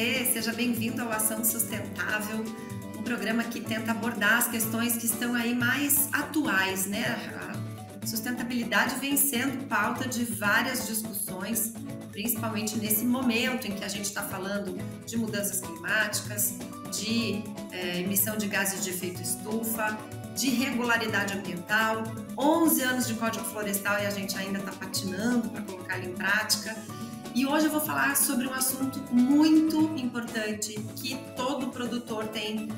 você, seja bem-vindo ao Ação Sustentável, um programa que tenta abordar as questões que estão aí mais atuais, né? A sustentabilidade vem sendo pauta de várias discussões, principalmente nesse momento em que a gente está falando de mudanças climáticas, de emissão de gases de efeito estufa, de regularidade ambiental, 11 anos de Código Florestal e a gente ainda está patinando para colocar ele em prática. E hoje eu vou falar sobre um assunto muito importante que todo produtor tem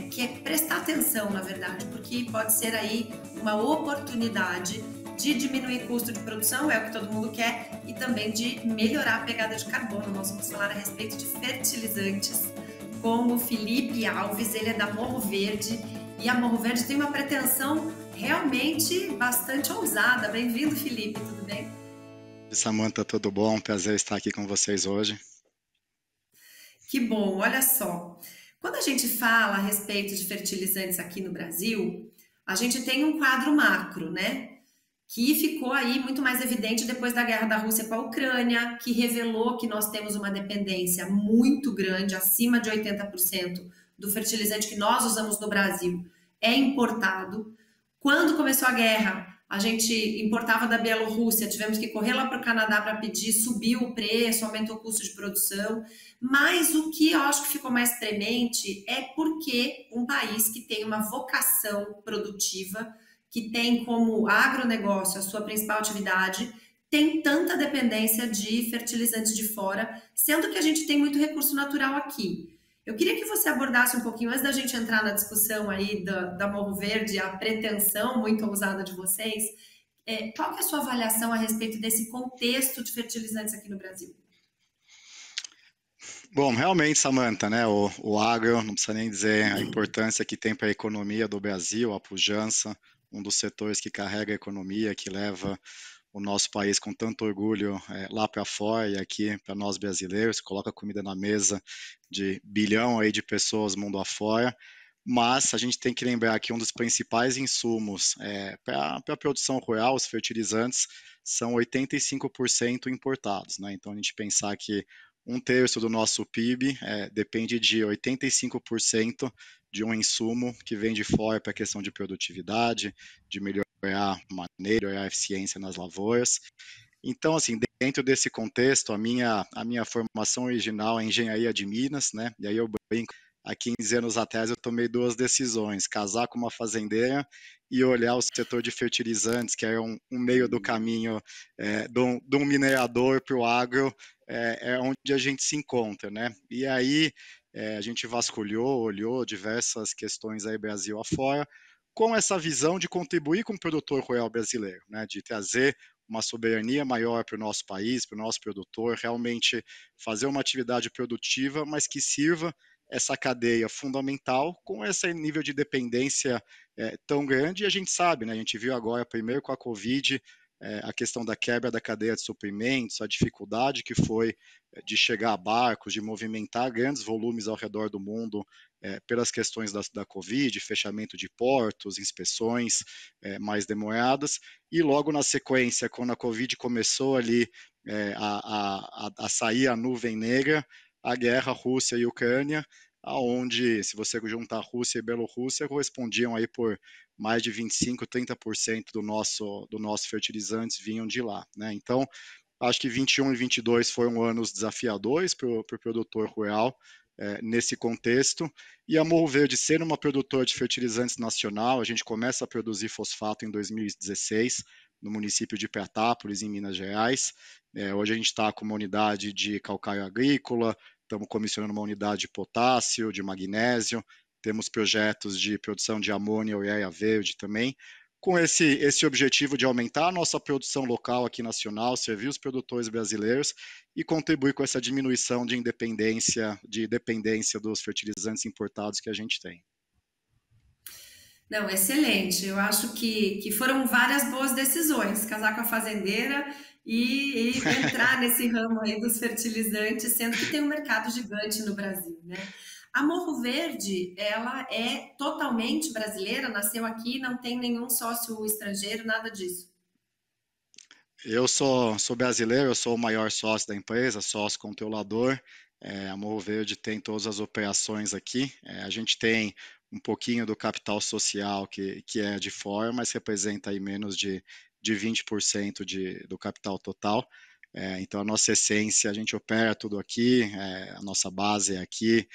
que prestar atenção, na verdade, porque pode ser aí uma oportunidade de diminuir custo de produção, é o que todo mundo quer, e também de melhorar a pegada de carbono. Nós vamos falar a respeito de fertilizantes com o Felipe Alves, ele é da Morro Verde, e a Morro Verde tem uma pretensão realmente bastante ousada. Bem-vindo, Felipe, tudo bem? Samanta, tudo bom? Prazer estar aqui com vocês hoje. Que bom, olha só. Quando a gente fala a respeito de fertilizantes aqui no Brasil, a gente tem um quadro macro, né? Que ficou aí muito mais evidente depois da guerra da Rússia com a Ucrânia, que revelou que nós temos uma dependência muito grande, acima de 80% do fertilizante que nós usamos no Brasil é importado. Quando começou a guerra, a gente importava da Bielorrússia, tivemos que correr lá para o Canadá para pedir, subiu o preço, aumentou o custo de produção. Mas o que eu acho que ficou mais premente é porque um país que tem uma vocação produtiva, que tem como agronegócio a sua principal atividade, tem tanta dependência de fertilizantes de fora, sendo que a gente tem muito recurso natural aqui. Eu queria que você abordasse um pouquinho, antes da gente entrar na discussão aí da Morro Verde, a pretensão muito ousada de vocês, qual que é a sua avaliação a respeito desse contexto de fertilizantes aqui no Brasil? Bom, realmente, Samanta, né, o agro, não precisa nem dizer a importância que tem para a economia do Brasil, a pujança, um dos setores que carrega a economia, que leva o nosso país com tanto orgulho lá para fora e aqui para nós brasileiros, coloca comida na mesa de bilhão aí de pessoas mundo afora. Mas a gente tem que lembrar que um dos principais insumos para a produção rural, os fertilizantes, são 85% importados, né? Então a gente pensar que um terço do nosso PIB depende de 85% de um insumo que vem de fora para a questão de produtividade, de melhorar a maneira, melhorar a eficiência nas lavouras. Então, assim, dentro desse contexto, a minha formação original é engenharia de Minas, né? E aí eu brinco, há 15 anos atrás eu tomei duas decisões, casar com uma fazendeira e olhar o setor de fertilizantes, que é um meio do caminho de um minerador para o agro, onde a gente se encontra, né? E aí a gente vasculhou, olhou diversas questões aí Brasil afora, com essa visão de contribuir com o produtor rural brasileiro, né? De trazer uma soberania maior para o nosso país, para o nosso produtor, realmente fazer uma atividade produtiva, mas que sirva essa cadeia fundamental com esse nível de dependência tão grande. E a gente sabe, né, a gente viu agora, primeiro com a Covid, a questão da quebra da cadeia de suprimentos, a dificuldade que foi de chegar a barcos, de movimentar grandes volumes ao redor do mundo pelas questões da Covid, fechamento de portos, inspeções mais demoradas, e logo na sequência, quando a Covid começou ali a sair a nuvem negra, a guerra Rússia e Ucrânia, aonde, se você juntar Rússia e Bielorrússia, correspondiam aí por mais de 25, 30% do nosso fertilizantes vinham de lá, né? Então, acho que 21 e 22 foram anos desafiadores para o produtor rural nesse contexto. E a Morro Verde, ser uma produtora de fertilizantes nacional, a gente começa a produzir fosfato em 2016, no município de Petápolis, em Minas Gerais. Hoje a gente está com uma unidade de calcário agrícola, estamos comissionando uma unidade de potássio, de magnésio, temos projetos de produção de amônia e ureia verde também, com esse objetivo de aumentar a nossa produção local aqui nacional, servir os produtores brasileiros e contribuir com essa diminuição de dependência dos fertilizantes importados que a gente tem. Não, excelente. Eu acho que foram várias boas decisões, casar com a fazendeira e entrar nesse ramo aí dos fertilizantes, sendo que tem um mercado gigante no Brasil, né? A Morro Verde, ela é totalmente brasileira, nasceu aqui, não tem nenhum sócio estrangeiro, nada disso. Eu sou brasileiro, eu sou o maior sócio da empresa, sócio controlador. A Morro Verde tem todas as operações aqui. A gente tem um pouquinho do capital social que é de fora, mas representa aí menos de 20% do capital total. Então, a nossa essência, a gente opera tudo aqui, a nossa base é aqui,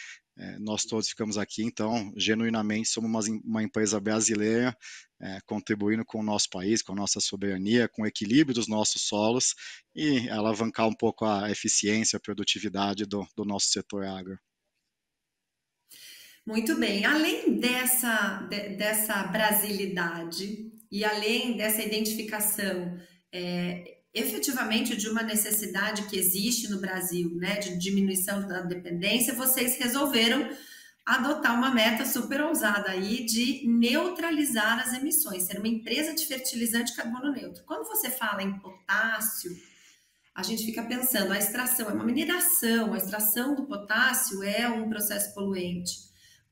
nós todos ficamos aqui, então, genuinamente, somos uma empresa brasileira, contribuindo com o nosso país, com a nossa soberania, com o equilíbrio dos nossos solos e alavancar um pouco a eficiência, a produtividade do nosso setor agro. Muito bem. Além dessa brasilidade e além dessa identificação efetivamente de uma necessidade que existe no Brasil, né, de diminuição da dependência, vocês resolveram adotar uma meta super ousada aí de neutralizar as emissões, ser uma empresa de fertilizante carbono neutro. Quando você fala em potássio, a gente fica pensando, a extração é uma mineração, a extração do potássio é um processo poluente.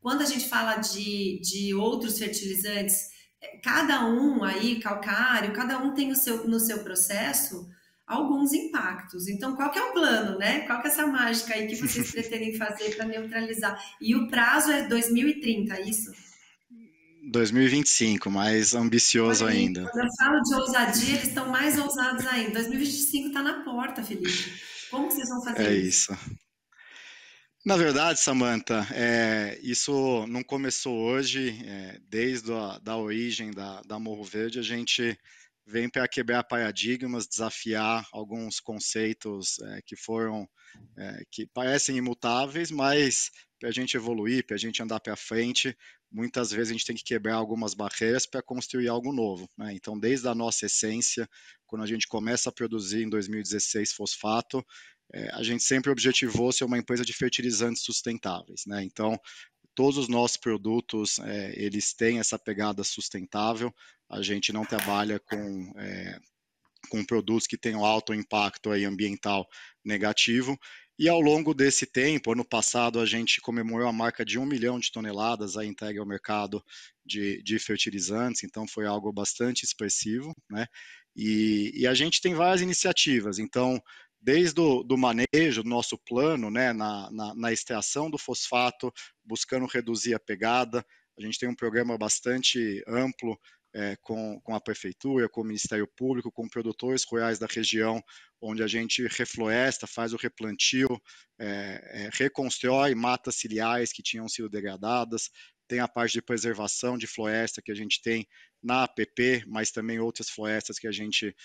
Quando a gente fala de outros fertilizantes, cada um aí, calcário, cada um tem no seu processo alguns impactos. Então, qual que é o plano, né? Qual que é essa mágica aí que vocês pretendem fazer para neutralizar? E o prazo é 2030, isso? 2025, mais ambicioso Olha aí, ainda. quando eu falo de ousadia, eles estão mais ousados ainda. 2025 está na porta, Felipe. Como que vocês vão fazer É isso? isso. Na verdade, Samantha, isso não começou hoje, desde da origem da Morro Verde, a gente vem para quebrar paradigmas, desafiar alguns conceitos que parecem imutáveis, mas para a gente evoluir, para a gente andar para frente, muitas vezes a gente tem que quebrar algumas barreiras para construir algo novo, né? Então, desde a nossa essência, quando a gente começa a produzir em 2016 fosfato, a gente sempre objetivou ser uma empresa de fertilizantes sustentáveis, né? Então, todos os nossos produtos, eles têm essa pegada sustentável. A gente não trabalha com produtos que tenham alto impacto aí ambiental negativo. E ao longo desse tempo, ano passado, a gente comemorou a marca de 1 milhão de toneladas aí entregue ao mercado de fertilizantes, então foi algo bastante expressivo, né? E a gente tem várias iniciativas, então, desde do manejo do nosso plano, né, na extração do fosfato, buscando reduzir a pegada, a gente tem um programa bastante amplo com a prefeitura, com o Ministério Público, com produtores rurais da região, onde a gente refloresta, faz o replantio, reconstrói matas ciliares que tinham sido degradadas, tem a parte de preservação de floresta que a gente tem na APP, mas também outras florestas que a gente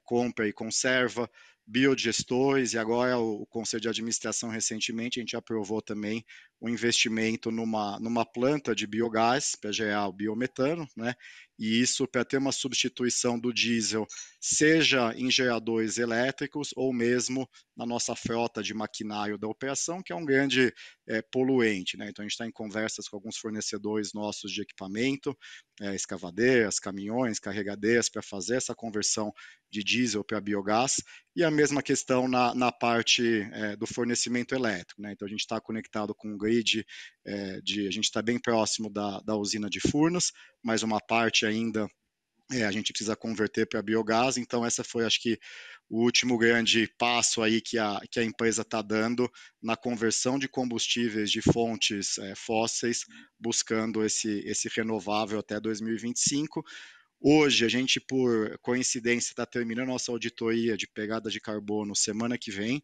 compra e conserva, biodigestores, e agora o Conselho de Administração recentemente a gente aprovou também o investimento numa planta de biogás para gerar o biometano, né? E isso para ter uma substituição do diesel, seja em geradores elétricos ou mesmo na nossa frota de maquinário da operação, que é um grande poluente, né? Então a gente está em conversas com alguns fornecedores nossos de equipamento, escavadeiras, caminhões, carregadeiras, para fazer essa conversão de diesel para biogás, e a mesma questão na parte do fornecimento elétrico, né? Então a gente está conectado com o grid, a gente está bem próximo da usina de Furnas, mas uma parte ainda a gente precisa converter para biogás, então essa foi, acho que, o último grande passo aí que a empresa está dando na conversão de combustíveis de fontes fósseis, buscando esse renovável até 2025. Hoje, a gente, por coincidência, está terminando nossa auditoria de pegada de carbono semana que vem.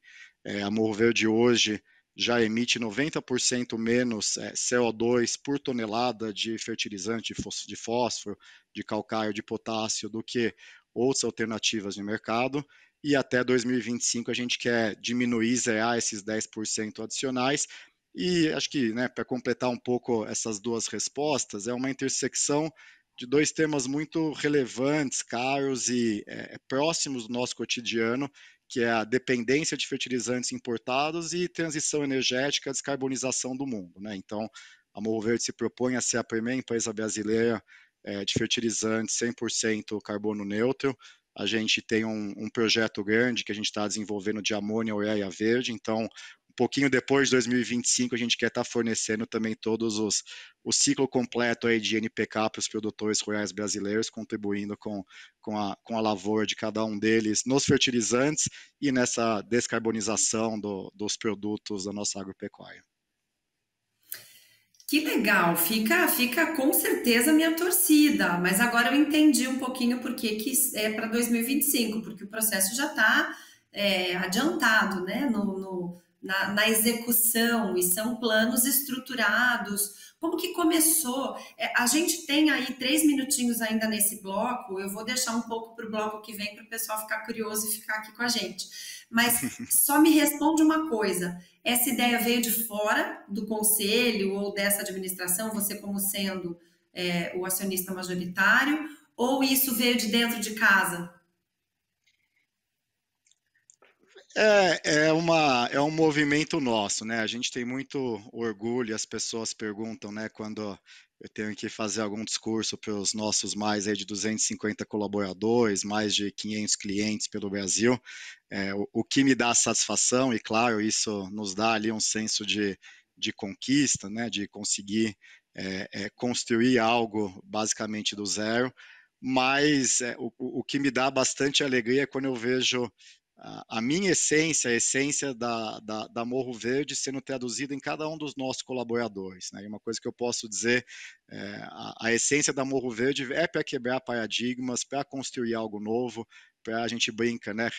A Morro Verde hoje já emite 90% menos CO2 por tonelada de fertilizante de fósforo, de calcário, de potássio, do que outras alternativas de mercado. E até 2025 a gente quer diminuir, zerar esses 10% adicionais. E acho que, né, para completar um pouco essas duas respostas, é uma intersecção de dois temas muito relevantes, caros e próximos do nosso cotidiano, que é a dependência de fertilizantes importados e transição energética, descarbonização do mundo, né? Então, a Morro Verde se propõe a ser a primeira empresa brasileira de fertilizantes 100% carbono neutro. A gente tem um projeto grande que a gente está desenvolvendo de amônia ureia verde, então pouquinho depois de 2025, a gente quer estar fornecendo também o ciclo completo aí de NPK para os produtores rurais brasileiros, contribuindo com a lavoura de cada um deles nos fertilizantes e nessa descarbonização dos produtos da nossa agropecuária. Que legal, fica com certeza a minha torcida, mas agora eu entendi um pouquinho por que é para 2025, porque o processo já está adiantado, né, na execução, e são planos estruturados. Como que começou? A gente tem aí 3 minutinhos ainda nesse bloco, eu vou deixar um pouco para o bloco que vem para o pessoal ficar curioso e ficar aqui com a gente. Mas só me responde uma coisa. Essa ideia veio de fora do conselho ou dessa administração, você como sendo o acionista majoritário, ou isso veio de dentro de casa? É um movimento nosso, né? A gente tem muito orgulho, as pessoas perguntam, né, quando eu tenho que fazer algum discurso para os nossos mais aí de 250 colaboradores, mais de 500 clientes pelo Brasil, o que me dá satisfação, e claro, isso nos dá ali um senso de conquista, né, de conseguir construir algo basicamente do zero, mas o que me dá bastante alegria é quando eu vejo a minha essência, a essência da Morro Verde sendo traduzida em cada um dos nossos colaboradores, né? E uma coisa que eu posso dizer, a essência da Morro Verde é para quebrar paradigmas, para construir algo novo, para a gente brinca, né?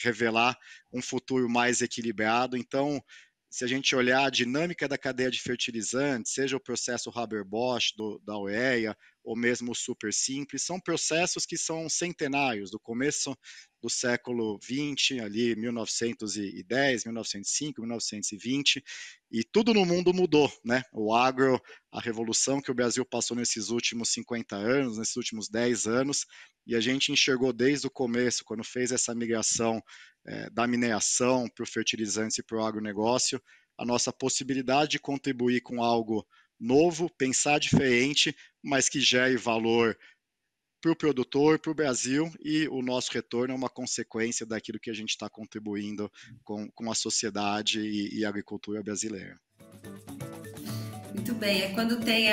Revelar um futuro mais equilibrado. Então, se a gente olhar a dinâmica da cadeia de fertilizantes, seja o processo Haber-Bosch da ureia, ou mesmo o super simples, são processos que são centenários, do começo do século XX, ali 1910, 1905, 1920, e tudo no mundo mudou, né? O agro, a revolução que o Brasil passou nesses últimos 50 anos, nesses últimos 10 anos, e a gente enxergou desde o começo, quando fez essa migração da mineração para o fertilizante e para o agronegócio, a nossa possibilidade de contribuir com algo novo, pensar diferente, mas que gere valor para o produtor, para o Brasil, e o nosso retorno é uma consequência daquilo que a gente está contribuindo com a sociedade e a agricultura brasileira. Muito bem, é quando tem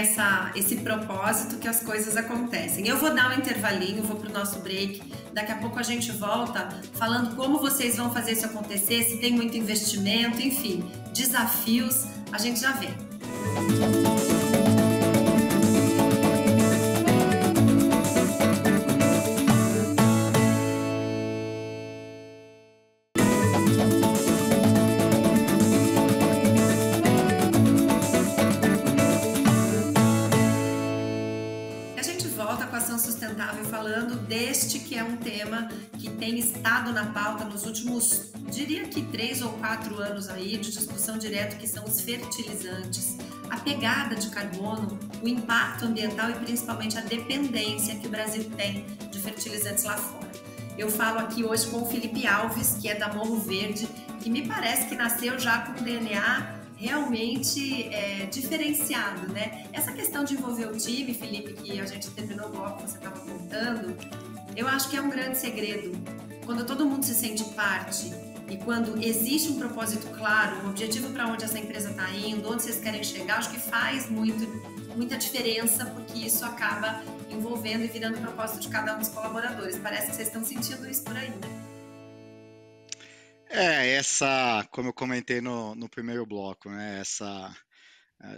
esse propósito que as coisas acontecem. Eu vou dar um intervalinho, vou para o nosso break. Daqui a pouco a gente volta falando como vocês vão fazer isso acontecer, se tem muito investimento, enfim, desafios. A gente já vem. Sustentável, falando deste que é um tema que tem estado na pauta nos últimos, diria que 3 ou 4 anos aí, de discussão direta, que são os fertilizantes, a pegada de carbono, o impacto ambiental e principalmente a dependência que o Brasil tem de fertilizantes lá fora. Eu falo aqui hoje com o Felipe Alves, que é da Morro Verde, que me parece que nasceu já com DNA realmente diferenciado, né? Essa questão de envolver o time, Felipe, que a gente terminou o bloco, você estava contando, eu acho que é um grande segredo. Quando todo mundo se sente parte e quando existe um propósito claro, um objetivo para onde essa empresa está indo, onde vocês querem chegar, acho que faz muita diferença, porque isso acaba envolvendo e virando o propósito de cada um dos colaboradores. Parece que vocês estão sentindo isso por aí, né? Como eu comentei no primeiro bloco, né?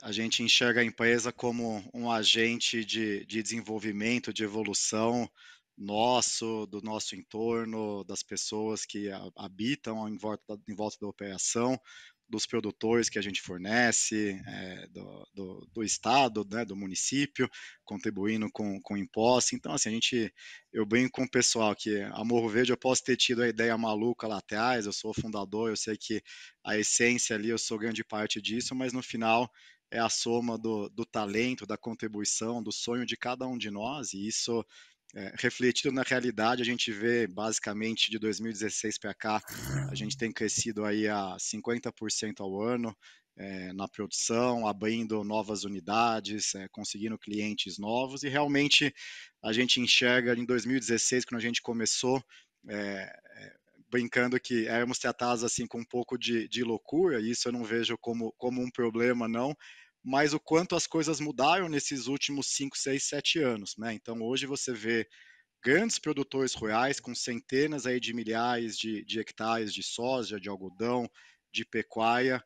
A gente enxerga a empresa como um agente de desenvolvimento, de evolução do nosso entorno, das pessoas que habitam em volta da operação, dos produtores que a gente fornece, do estado, né, do município, contribuindo com impostos. Então, assim, eu brinco com o pessoal que a Morro Verde eu posso ter tido a ideia maluca lá atrás, eu sou o fundador, eu sei que a essência ali, eu sou grande parte disso, mas no final é a soma do talento, da contribuição, do sonho de cada um de nós, e isso refletido na realidade, a gente vê basicamente de 2016 para cá, a gente tem crescido aí a 50% ao ano na produção, abrindo novas unidades, conseguindo clientes novos, e realmente a gente enxerga em 2016, quando a gente começou, brincando que éramos tratados assim com um pouco de loucura, e isso eu não vejo como um problema não, mas o quanto as coisas mudaram nesses últimos 5, 6, 7 anos, né. Então hoje você vê grandes produtores rurais com centenas aí de milhares de hectares de soja, de algodão, de pecuária,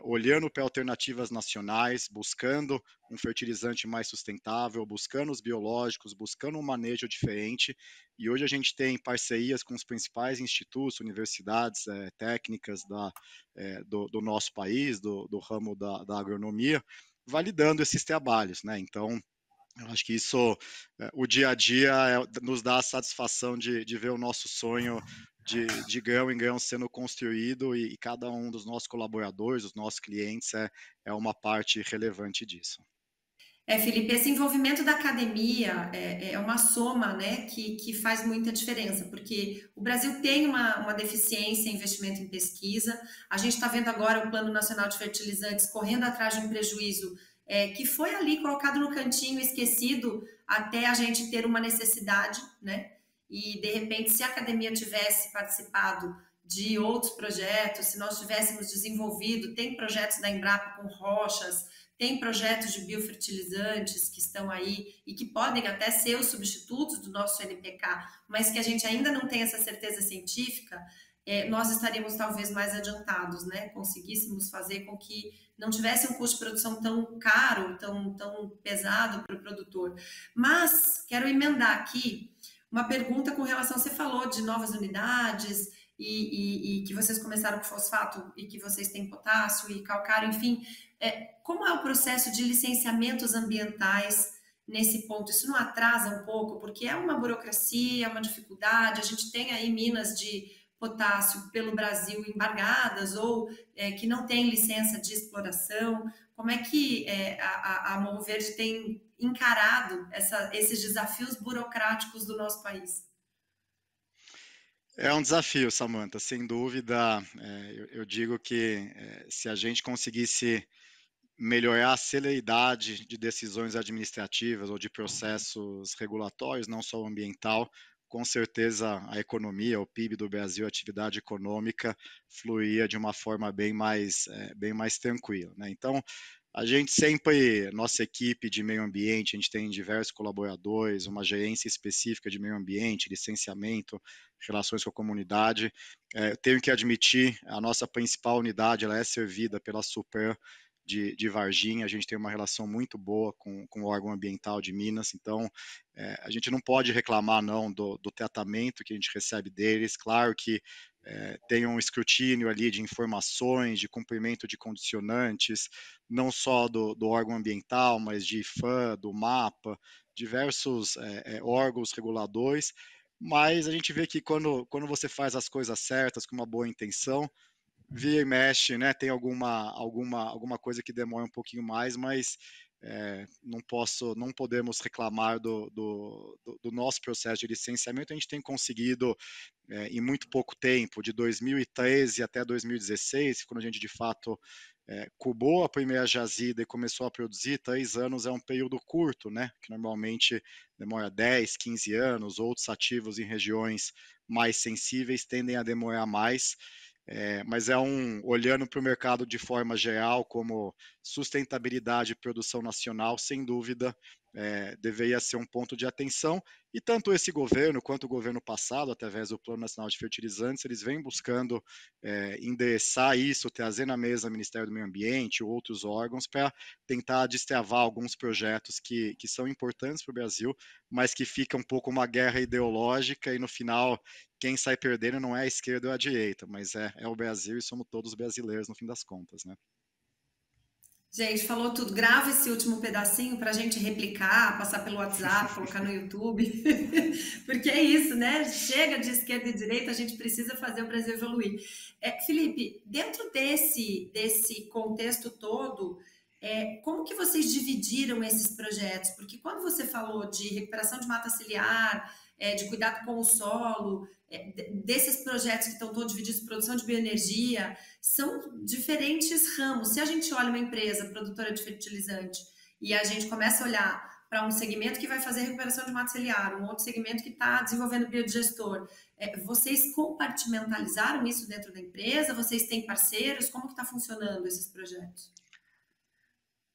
olhando para alternativas nacionais, buscando um fertilizante mais sustentável, buscando os biológicos, buscando um manejo diferente. E hoje a gente tem parcerias com os principais institutos, universidades técnicas do nosso país, do ramo da agronomia, validando esses trabalhos, né? Então, eu acho que isso, o dia a dia nos dá a satisfação de ver o nosso sonho de grão em grão sendo construído e cada um dos nossos colaboradores, dos nossos clientes, é uma parte relevante disso. Felipe, esse envolvimento da academia é uma soma, né, que faz muita diferença, porque o Brasil tem uma deficiência em investimento em pesquisa. A gente está vendo agora o Plano Nacional de Fertilizantes correndo atrás de um prejuízo que foi ali colocado no cantinho, esquecido, até a gente ter uma necessidade, né? E, de repente, se a academia tivesse participado de outros projetos, se nós tivéssemos desenvolvido, tem projetos da Embrapa com rochas, tem projetos de biofertilizantes que estão aí e que podem até ser os substitutos do nosso NPK, mas que a gente ainda não tem essa certeza científica, nós estaríamos talvez mais adiantados, né? Conseguíssemos fazer com que não tivesse um custo de produção tão caro, tão pesado para o produtor. Mas quero emendar aqui uma pergunta com relação, você falou de novas unidades e que vocês começaram com fosfato e que vocês têm potássio e calcário, enfim, como é o processo de licenciamentos ambientais nesse ponto? Isso não atrasa um pouco? Porque é uma burocracia, é uma dificuldade, a gente tem aí minas de potássio pelo Brasil embargadas ou que não tem licença de exploração. Como é que a Morro Verde tem encarado esses desafios burocráticos do nosso país? É um desafio, Samantha, sem dúvida. Eu digo que se a gente conseguisse melhorar a celeridade de decisões administrativas ou de processos regulatórios, não só o ambiental, com certeza a economia, o PIB do Brasil, a atividade econômica, fluía de uma forma bem mais tranquila, né? Então, a gente sempre, nossa equipe de meio ambiente, a gente tem diversos colaboradores, uma gerência específica de meio ambiente, licenciamento, relações com a comunidade. Tenho que admitir, a nossa principal unidade ela é servida pela Super de Varginha, a gente tem uma relação muito boa com o órgão ambiental de Minas, então a gente não pode reclamar não do tratamento que a gente recebe deles, claro que tem um escrutínio ali de informações, de cumprimento de condicionantes, não só do órgão ambiental, mas de IFAM, do MAPA, diversos órgãos reguladores, mas a gente vê que quando você faz as coisas certas, com uma boa intenção, via e mexe, né? Tem alguma coisa que demora um pouquinho mais, mas não podemos reclamar do nosso processo de licenciamento. A gente tem conseguido, em muito pouco tempo, de 2013 até 2016, quando a gente de fato cubou a primeira jazida e começou a produzir, 3 anos é um período curto, né? Que normalmente demora 10, 15 anos, outros ativos em regiões mais sensíveis tendem a demorar mais. Mas olhando para o mercado de forma geral, como sustentabilidade e produção nacional, sem dúvida, deveria ser um ponto de atenção. E tanto esse governo quanto o governo passado, através do Plano Nacional de Fertilizantes, eles vêm buscando endereçar isso, trazer na mesa o Ministério do Meio Ambiente, outros órgãos, para tentar destravar alguns projetos que são importantes para o Brasil, mas que fica um pouco uma guerra ideológica e no final quem sai perdendo não é a esquerda ou a direita, mas é o Brasil e somos todos brasileiros no fim das contas, né? Gente, falou tudo. Grava esse último pedacinho para a gente replicar, passar pelo WhatsApp, colocar no YouTube. Porque é isso, né? Chega de esquerda e direita, a gente precisa fazer o Brasil evoluir. Felipe, dentro desse contexto todo, como que vocês dividiram esses projetos? Porque quando você falou de recuperação de mata ciliar, de cuidado com o solo, desses projetos que estão todos divididos, produção de bioenergia, são diferentes ramos. Se a gente olha uma empresa produtora de fertilizante e a gente começa a olhar para um segmento que vai fazer recuperação de mata ciliar, um outro segmento que está desenvolvendo biodigestor. Vocês compartimentalizaram isso dentro da empresa? Vocês têm parceiros? Como que está funcionando esses projetos?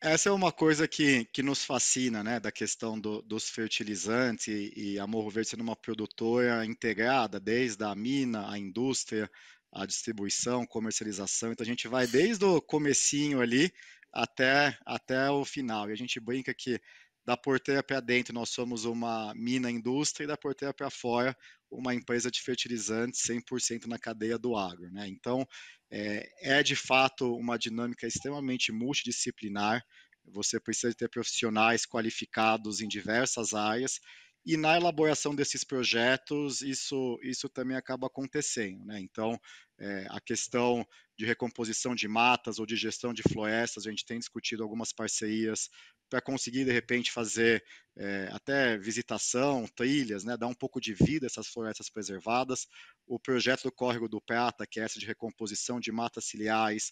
Essa é uma coisa que nos fascina, né, da questão dos fertilizantes e a Morro Verde sendo uma produtora integrada, desde a mina, a indústria, a distribuição, comercialização. Então a gente vai desde o comecinho ali até o final. E a gente brinca que da porteira para dentro nós somos uma mina indústria e da porteira para fora uma empresa de fertilizantes 100% na cadeia do agro, né? Então é de fato uma dinâmica extremamente multidisciplinar. Você precisa ter profissionais qualificados em diversas áreas e na elaboração desses projetos isso também acaba acontecendo, né? Então a questão de recomposição de matas ou de gestão de florestas, a gente tem discutido algumas parcerias para conseguir de repente fazer até visitação, trilhas, né? Dar um pouco de vida a essas florestas preservadas. O projeto do Córrego do Prata, que é essa de recomposição de matas ciliares,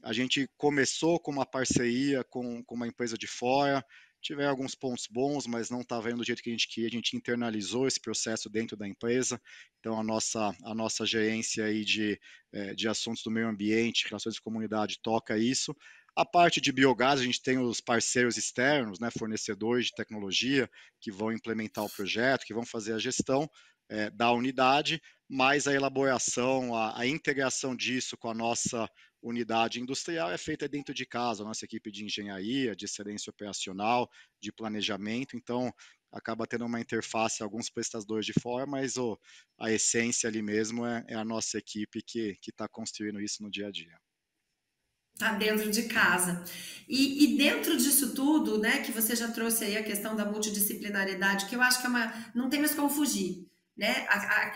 a gente começou com uma parceria com uma empresa de fora, tiveram alguns pontos bons, mas não estava indo do jeito que a gente queria, a gente internalizou esse processo dentro da empresa, então a nossa gerência aí de assuntos do meio ambiente, relações de comunidade toca isso. A parte de biogás, a gente tem os parceiros externos, né, fornecedores de tecnologia, que vão implementar o projeto, que vão fazer a gestão da unidade, mas a elaboração, a integração disso com a nossa unidade industrial é feita dentro de casa, a nossa equipe de engenharia, de excelência operacional, de planejamento, então acaba tendo uma interface, alguns prestadores de fora, mas a essência ali mesmo é a nossa equipe que está construindo isso no dia a dia. Tá dentro de casa. E dentro disso tudo, né, que você já trouxe aí a questão da multidisciplinaridade, que eu acho que não tem mais como fugir, né?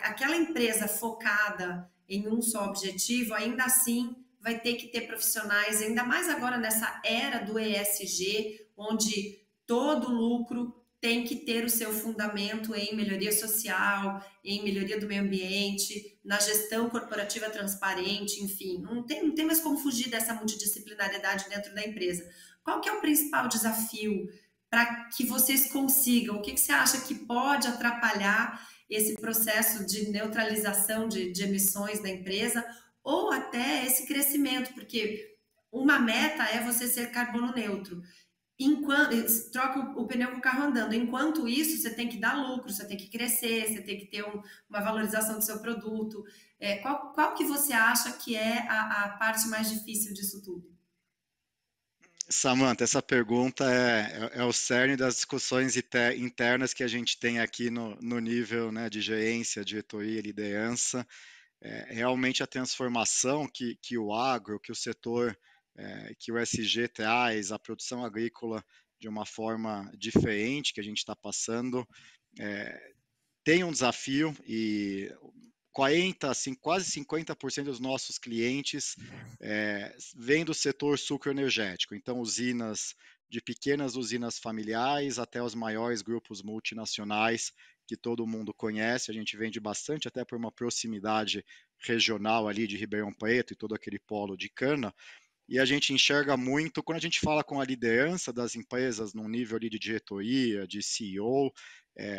Aquela empresa focada em um só objetivo, ainda assim vai ter que ter profissionais, ainda mais agora nessa era do ESG, onde todo lucro tem que ter o seu fundamento em melhoria social, em melhoria do meio ambiente, na gestão corporativa transparente, enfim, não tem mais como fugir dessa multidisciplinaridade dentro da empresa. Qual que é o principal desafio para que vocês consigam? O que você acha que pode atrapalhar esse processo de neutralização de emissões da empresa ou até esse crescimento? Porque uma meta é você ser carbono neutro. Enquanto troca o pneu com o carro andando. Enquanto isso, você tem que dar lucro, você tem que crescer, você tem que ter uma valorização do seu produto. Qual que você acha que é a parte mais difícil disso tudo? Samantha, essa pergunta é o cerne das discussões internas que a gente tem aqui no nível, né, de gerência, diretoria e liderança. Realmente a transformação que o agro, que o setor, que o SG traz, a produção agrícola de uma forma diferente que a gente está passando, tem um desafio e 40, assim, quase 50% dos nossos clientes vêm do setor sucroenergético, então de pequenas usinas familiares até os maiores grupos multinacionais que todo mundo conhece, a gente vende bastante até por uma proximidade regional ali de Ribeirão Preto e todo aquele polo de cana, e a gente enxerga muito, quando a gente fala com a liderança das empresas num nível ali de diretoria, de CEO,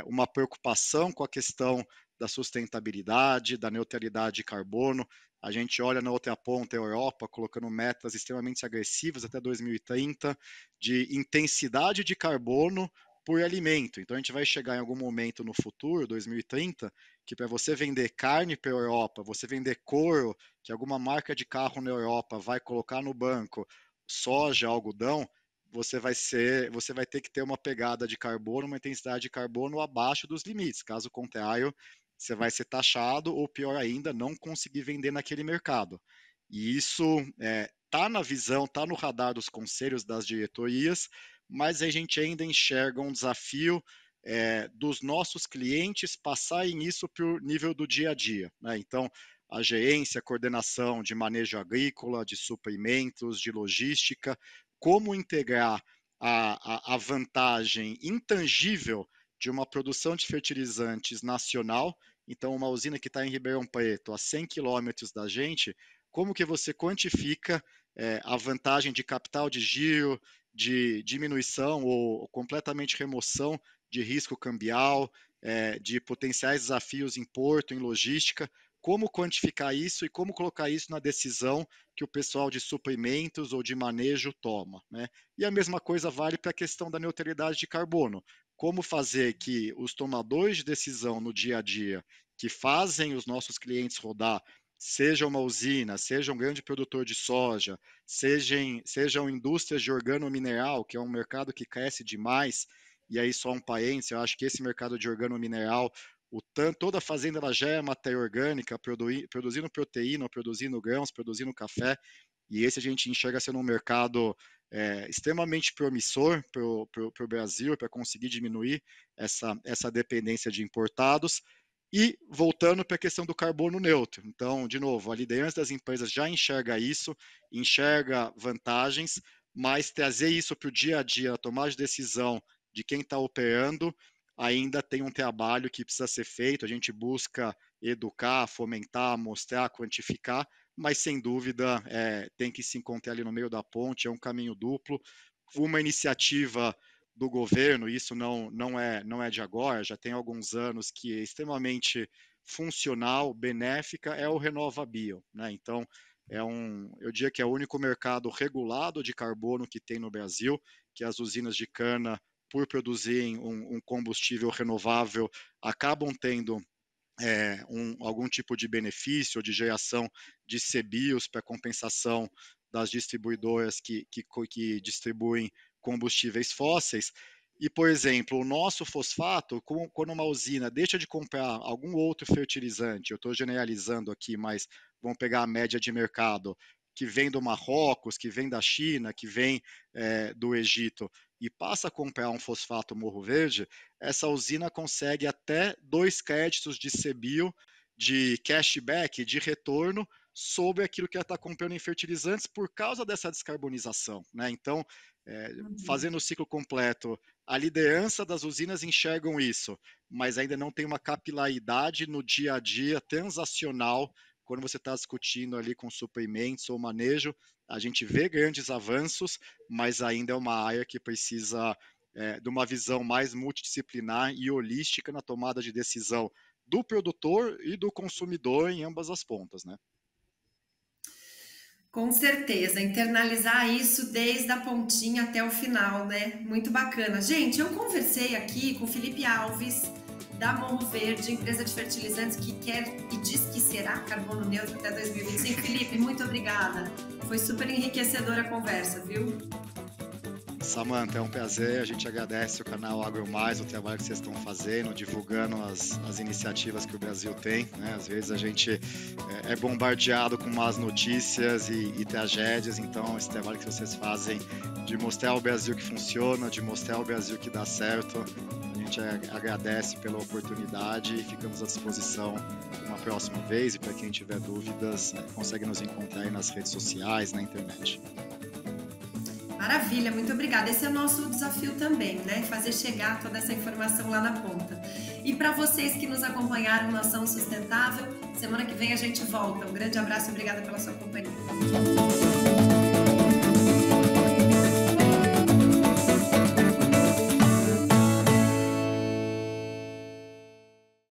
uma preocupação com a questão da sustentabilidade, da neutralidade de carbono. A gente olha na outra ponta, a Europa, colocando metas extremamente agressivas até 2030, de intensidade de carbono por alimento. Então a gente vai chegar em algum momento no futuro, 2030, que para você vender carne para a Europa, você vender couro, que alguma marca de carro na Europa vai colocar no banco, soja, algodão, você vai ter que ter uma pegada de carbono, uma intensidade de carbono abaixo dos limites. Caso contrário, você vai ser taxado ou pior ainda, não conseguir vender naquele mercado. E isso está na visão, está no radar dos conselhos, das diretorias, mas a gente ainda enxerga um desafio dos nossos clientes passarem isso para o nível do dia a dia, né? Então, a gerência, a coordenação de manejo agrícola, de suprimentos, de logística, como integrar a vantagem intangível de uma produção de fertilizantes nacional, então uma usina que está em Ribeirão Preto, a 100 quilômetros da gente, como que você quantifica a vantagem de capital de giro, de diminuição ou completamente remoção de risco cambial, de potenciais desafios em porto, em logística, como quantificar isso e como colocar isso na decisão que o pessoal de suprimentos ou de manejo toma, né? E a mesma coisa vale para a questão da neutralidade de carbono. Como fazer que os tomadores de decisão no dia a dia, que fazem os nossos clientes rodar, seja uma usina, seja um grande produtor de soja, sejam indústrias de organomineral, que é um mercado que cresce demais, e aí só um parênteses, eu acho que esse mercado de organomineral, toda a fazenda ela já é matéria orgânica, produzindo proteína, produzindo grãos, produzindo café, e esse a gente enxerga sendo um mercado extremamente promissor para o Brasil, para conseguir diminuir essa dependência de importados. E voltando para a questão do carbono neutro. Então, de novo, a liderança das empresas já enxerga isso, enxerga vantagens, mas trazer isso para o dia a dia, a tomada de decisão de quem está operando, ainda tem um trabalho que precisa ser feito. A gente busca educar, fomentar, mostrar, quantificar, mas sem dúvida tem que se encontrar ali no meio da ponte, é um caminho duplo. Uma iniciativa do governo, isso não é de agora, já tem alguns anos, que é extremamente funcional, benéfica, é o RenovaBio, né? Então, eu diria que é o único mercado regulado de carbono que tem no Brasil, que as usinas de cana, por produzirem um combustível renovável, acabam tendo algum tipo de benefício ou de geração de CBIOS para compensação das distribuidoras que distribuem combustíveis fósseis. E, por exemplo, o nosso fosfato, quando uma usina deixa de comprar algum outro fertilizante, eu estou generalizando aqui, mas vamos pegar a média de mercado, que vem do Marrocos, que vem da China, que vem do Egito, e passa a comprar um fosfato Morro Verde, essa usina consegue até 2 créditos de CBIO, de cashback, de retorno, sobre aquilo que ela está comprando em fertilizantes por causa dessa descarbonização, né? Então, fazendo o ciclo completo, a liderança das usinas enxergam isso, mas ainda não tem uma capilaridade no dia a dia transacional. Quando você está discutindo ali com suprimentos ou manejo, a gente vê grandes avanços, mas ainda é uma área que precisa de uma visão mais multidisciplinar e holística na tomada de decisão do produtor e do consumidor em ambas as pontas, né? Com certeza, internalizar isso desde a pontinha até o final, né? Muito bacana. Gente, eu conversei aqui com o Felipe Alves, da Morro Verde, empresa de fertilizantes que quer e diz que será carbono neutro até 2025. Felipe, muito obrigada. Foi super enriquecedora a conversa, viu? Samantha, é um prazer, a gente agradece o canal AgroMais, o trabalho que vocês estão fazendo, divulgando as iniciativas que o Brasil tem, né? Às vezes a gente é bombardeado com más notícias e tragédias, então esse trabalho que vocês fazem de mostrar o Brasil que funciona, de mostrar o Brasil que dá certo, a gente agradece pela oportunidade e ficamos à disposição uma próxima vez, e para quem tiver dúvidas, consegue nos encontrar aí nas redes sociais, na internet. Maravilha, muito obrigada. Esse é o nosso desafio também, né? Fazer chegar toda essa informação lá na ponta. E para vocês que nos acompanharam no Ação Sustentável, semana que vem a gente volta. Um grande abraço e obrigada pela sua companhia.